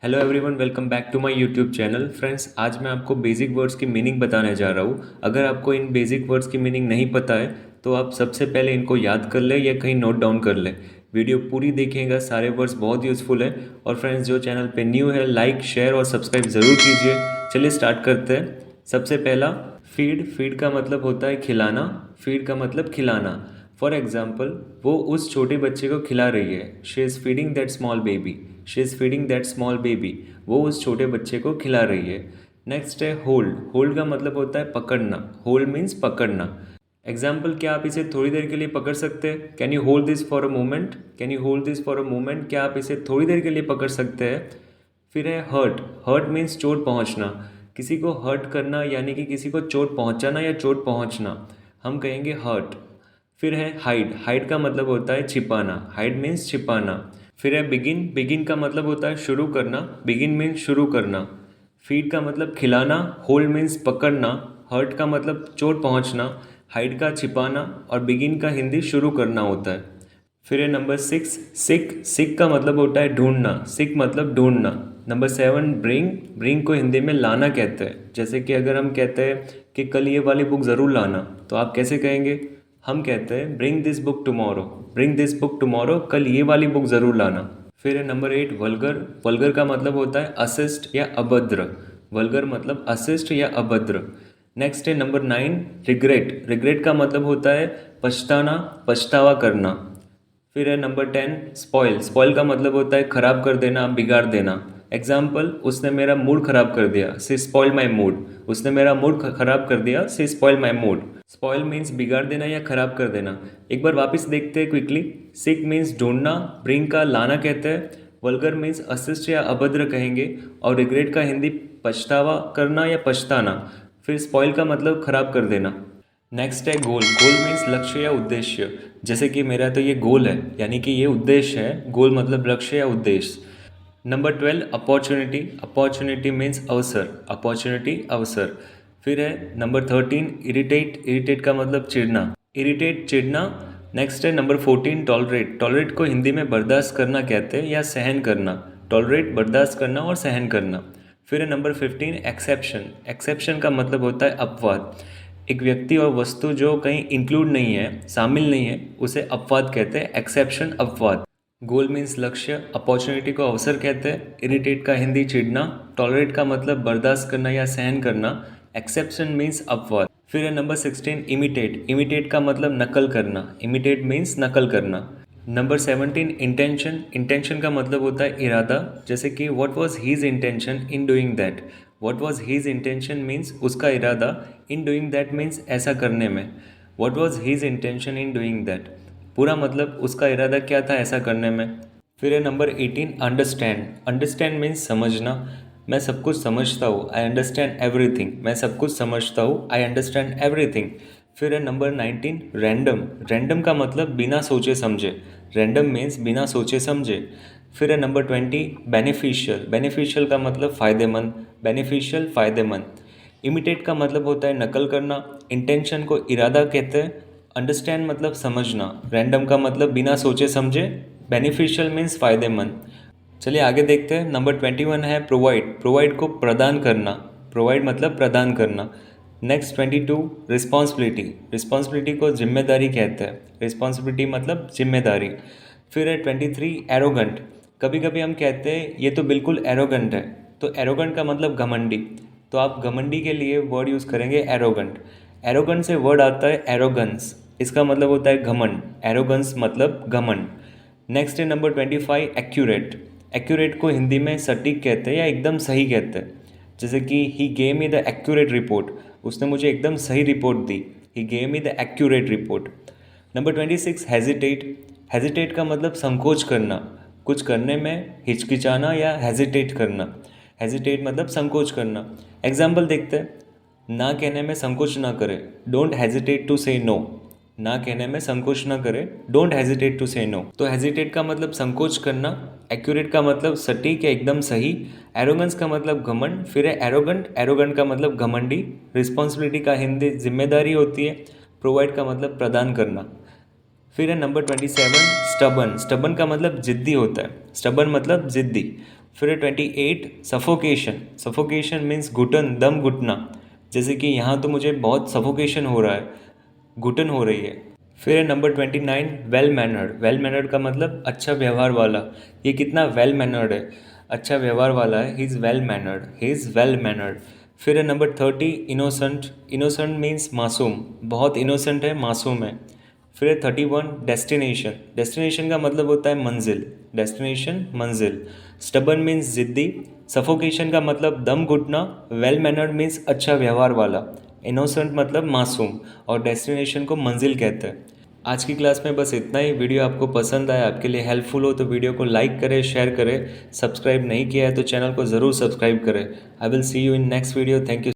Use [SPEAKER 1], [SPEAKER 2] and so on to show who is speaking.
[SPEAKER 1] Hello everyone, welcome back to my YouTube channel. Friends, आज मैं आपको बेसिक वर्ड्स की मीनिंग बताने जा रहा हूँ। अगर आपको इन बेसिक वर्ड्स की मीनिंग नहीं पता है तो आप सबसे पहले इनको याद कर ले या कहीं नोट डाउन कर ले। वीडियो पूरी देखिएगा, सारे वर्ड्स बहुत यूज़फुल है। और फ्रेंड्स, जो चैनल पे न्यू है, लाइक शेयर और सब्सक्राइब ज़रूर कीजिए। चलिए स्टार्ट करते हैं। सबसे पहला, फीड। फीड का मतलब होता है खिलाना। फीड का मतलब खिलाना। फॉर एग्जाम्पल, वो उस छोटे बच्चे को खिला रही है। She is feeding that small baby. She is feeding that small baby. वो उस छोटे बच्चे को खिला रही है। नेक्स्ट है होल्ड। होल्ड का मतलब होता है पकड़ना। होल्ड मीन्स पकड़ना। एग्जाम्पल, क्या आप इसे थोड़ी देर के लिए पकड़ सकते हैं? Can you hold this for a moment? Can you hold this for a moment? क्या आप इसे थोड़ी देर के लिए पकड़ सकते हैं? फिर है हर्ट। हर्ट मीन्स चोट पहुंचना। किसी को हर्ट करना यानी कि किसी को चोट पहुंचाना या चोट पहुंचना, हम कहेंगे हर्ट। फिर है हाइड। हाइड का मतलब होता है छिपाना। हाइड मीन्स छिपाना। फिर है बिगिन। बिगिन का मतलब होता है शुरू करना। बिगिन मीन्स शुरू करना। फीड का मतलब खिलाना। होल्ड मीन्स पकड़ना। हर्ट का मतलब चोट पहुंचना। हाइड का छिपाना। और बिगिन का हिंदी शुरू करना होता है। फिर है नंबर 6 सिक। सिक का मतलब होता है ढूंढना। सिक मतलब ढूंढना। Number 7 bring. ब्रिंग को हिंदी में लाना कहते हैं। जैसे कि अगर हम कहते हैं कि कल ये वाली बुक ज़रूर लाना, तो आप कैसे कहेंगे? हम कहते हैं bring this book tomorrow. Bring this book tomorrow, कल ये वाली बुक ज़रूर लाना। फिर है नंबर 8 वल्गर। वल्गर का मतलब होता है अशिष्ट या अभद्र। वल्गर मतलब अशिष्ट या अभद्र। नेक्स्ट है नंबर 9 रिग्रेट। रिग्रेट का मतलब होता है पछताना, पछतावा करना। फिर है नंबर 10 स्पॉइल। स्पॉइल का मतलब होता है खराब कर देना, बिगाड़ देना। एग्जाम्पल, उसने मेरा मूड खराब कर दिया। She spoil my mood. उसने मेरा मूड खराब कर दिया। She spoil my mood. Spoil means बिगाड़ देना या खराब कर देना। एक बार वापस देखते हैं क्विकली। सिक मीन्स ढूंढना। ब्रिंग का लाना कहते हैं। वल्गर मीन्स अशिष्ट या अभद्र कहेंगे। और रिग्रेट का हिंदी पछतावा करना या पछताना। फिर स्पॉइल का मतलब खराब कर देना। नेक्स्ट है गोल। गोल मीन्स लक्ष्य या उद्देश्य। जैसे कि मेरा तो ये गोल है, यानी कि ये उद्देश्य है। गोल मतलब लक्ष्य या उद्देश्य। Number 12 opportunity. अपॉर्चुनिटी मीन्स अवसर। अपॉर्चुनिटी अवसर। फिर है नंबर 13 इरिटेट। इरिटेट का मतलब चिढ़ना। इरिटेट चिढ़ना। नेक्स्ट है नंबर 14 टॉलरेट। टॉलरेट को हिंदी में बर्दाश्त करना कहते हैं या सहन करना। टॉलरेट बर्दाश्त करना और सहन करना। फिर है नंबर 15 एक्सेप्शन। एक्सेप्शन का मतलब होता है अपवाद। एक व्यक्ति और वस्तु जो कहीं इंक्लूड नहीं है, शामिल नहीं है, उसे अपवाद कहते हैं। एक्सेप्शन अपवाद। गोल मीन्स लक्ष्य। अपॉर्चुनिटी को अवसर कहते हैं। इरिटेट का हिंदी चिढ़ना। टॉलरेट का मतलब बर्दाश्त करना या सहन करना। एक्सेप्शन मीन्स अपवाद। फिर है नंबर 16 इमिटेट। इमिटेट का मतलब नकल करना। इमिटेट मीन्स नकल करना। Number 17 intention. इंटेंशन का मतलब होता है इरादा। जैसे कि what was his intention in doing that. What was his intention means उसका इरादा। इन डूइंग दैट मीन्स ऐसा करने में। What was his intention in doing that, पूरा मतलब उसका इरादा क्या था ऐसा करने में। फिर है नंबर 18 अंडरस्टैंड। अंडरस्टैंड मीन्स समझना। मैं सब कुछ समझता हूँ। I understand everything. मैं सब कुछ समझता हूँ। I understand everything. फिर है नंबर 19 रैंडम। रैंडम का मतलब बिना सोचे समझे। रैंडम मीन्स बिना सोचे समझे। फिर है नंबर 20 बेनिफिशियल। बेनिफिशियल का मतलब फ़ायदेमंद। बेनिफिशियल फ़ायदेमंद। इमिटेट का मतलब होता है नकल करना। इंटेंशन को इरादा कहते हैं। अंडरस्टैंड मतलब समझना। रैंडम का मतलब बिना सोचे समझे। बेनिफिशियल मीन्स फ़ायदेमंद। चलिए आगे देखते हैं। नंबर 21 है प्रोवाइड। प्रोवाइड को प्रदान करना। प्रोवाइड मतलब प्रदान करना। Next 22 responsibility. रिस्पॉन्सिबिलिटी को जिम्मेदारी कहते हैं। रिस्पॉन्सिबिलिटी मतलब जिम्मेदारी। फिर है 23 एरोगंट। कभी कभी हम कहते हैं ये तो बिल्कुल एरोगंट है। तो एरोगंट का मतलब घमंडी। तो आप घमंडी के लिए वर्ड यूज़ करेंगे एरोगंट। एरोगंट से वर्ड आता है एरोगंस। इसका मतलब होता है घमंड। एरोगंस मतलब घमंड। नेक्स्ट है नंबर 25 एक्यूरेट। एक्यूरेट को हिंदी में सटीक कहते हैं या एकदम सही कहते हैं। जैसे कि he gave me the accurate report. उसने मुझे एकदम सही report the. He gave me the accurate report. Number 26 hesitate. Hesitate का मतलब संकोच करना। कुछ करने में हिचकिचाना या हेजिटेट करना। हेजिटेट मतलब संकोच करना। एग्जाम्पल देखते हैं। ना कहने में संकोच ना करें। डोंट हेजिटेट टू से नो। ना कहने में संकोच ना करें। डोंट हेजिटेट टू से नो। तो हेजिटेट का मतलब संकोच करना। एक्यूरेट का मतलब सटीक या एकदम सही। एरोगेंस का मतलब घमंड। फिर है एरोगंट। एरोगंट का मतलब घमंडी। रिस्पॉन्सिबिलिटी का हिंदी जिम्मेदारी होती है। प्रोवाइड का मतलब प्रदान करना। फिर है नंबर 27 स्टबन। स्टबन का मतलब जिद्दी होता है। स्टबन मतलब जिद्दी। फिर 28 सफोकेशन। सफोकेशन मीन्स घुटन, दम घुटना। जैसे कि यहाँ तो मुझे बहुत सफोकेशन हो रहा है, घुटन हो रही है। फिर है number 29 well mannered. Well mannered का मतलब अच्छा व्यवहार वाला। ये कितना वेल मैनर्ड है, अच्छा व्यवहार वाला है। He is well mannered, he is well mannered. फिर है नंबर 30 इनोसेंट। इनोसेंट मीन्स मासूम, बहुत इनोसेंट है, मासूम है। फिर है 31 डेस्टिनेशन। डेस्टिनेशन का मतलब होता है मंजिल, डेस्टिनेशन मंजिल। स्टबन मीन्स जिद्दी। सफोकेशन का मतलब दम घुटना। वेल मैनर्ड मीन्स अच्छा व्यवहार वाला। इनोसेंट मतलब मासूम, और डेस्टिनेशन को मंजिल कहते हैं। आज की क्लास में बस इतना ही। वीडियो आपको पसंद आया, आपके लिए हेल्पफुल हो तो वीडियो को लाइक करें, शेयर करें। सब्सक्राइब नहीं किया है तो चैनल को ज़रूर सब्सक्राइब करें। I will see you in next video. Thank you.